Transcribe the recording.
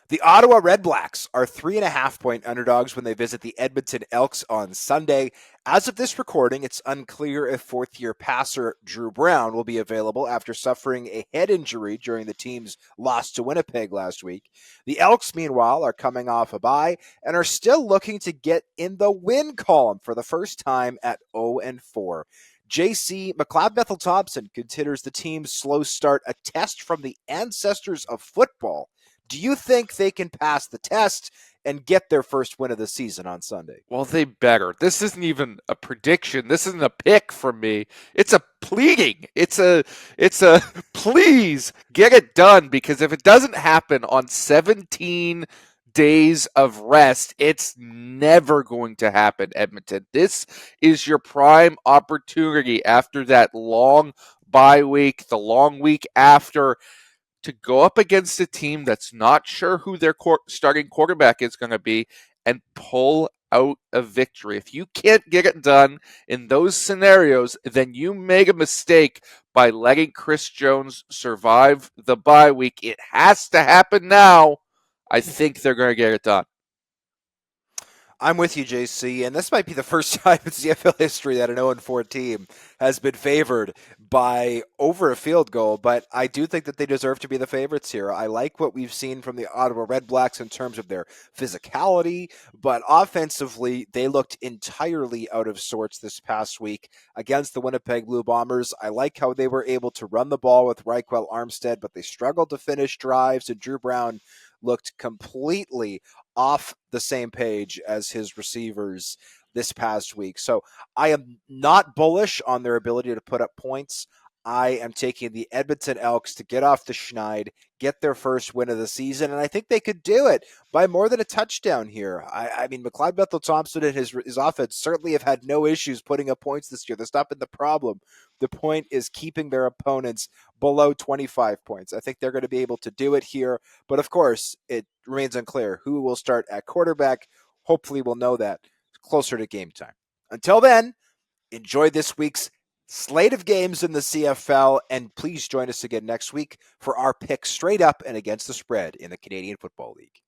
The Ottawa Redblacks are 3.5-point underdogs when they visit the Edmonton Elks on Sunday. As of this recording, it's unclear if fourth-year passer Drew Brown will be available after suffering a head injury during the team's loss to Winnipeg last week. The Elks, meanwhile, are coming off a bye and are still looking to get in the win column for the first time at 0-4. JC McLeod-Bethel-Thompson considers the team's slow start a test from the ancestors of football. Do you think they can pass the test and get their first win of the season on Sunday? Well, they better. This isn't even a prediction. This isn't a pick from me. It's a pleading. It's a please get it done, because if it doesn't happen on 17 days of rest, it's never going to happen, Edmonton. This is your prime opportunity after that long bye week, the long week after, to go up against a team that's not sure who their starting quarterback is going to be and pull out a victory. If you can't get it done in those scenarios, then you make a mistake by letting Chris Jones survive the bye week. It has to happen now. I think they're going to get it done. I'm with you, JC, and this might be the first time in CFL history that an 0-4 team has been favored by over a field goal, but I do think that they deserve to be the favorites here. I like what we've seen from the Ottawa Redblacks in terms of their physicality, but offensively, they looked entirely out of sorts this past week against the Winnipeg Blue Bombers. I like how they were able to run the ball with Reichwell Armstead, but they struggled to finish drives, and Drew Brown looked completely off the same page as his receivers this past week. So I am not bullish on their ability to put up points. I am taking the Edmonton Elks to get off the schneid, get their first win of the season, and I think they could do it by more than a touchdown here. I mean, McLeod-Bethel-Thompson and his offense certainly have had no issues putting up points this year. That's not been the problem. The point is keeping their opponents below 25 points. I think they're going to be able to do it here, but of course, it remains unclear who will start at quarterback. Hopefully we'll know that closer to game time. Until then, enjoy this week's slate of games in the CFL, and please join us again next week for our picks straight up and against the spread in the Canadian Football League.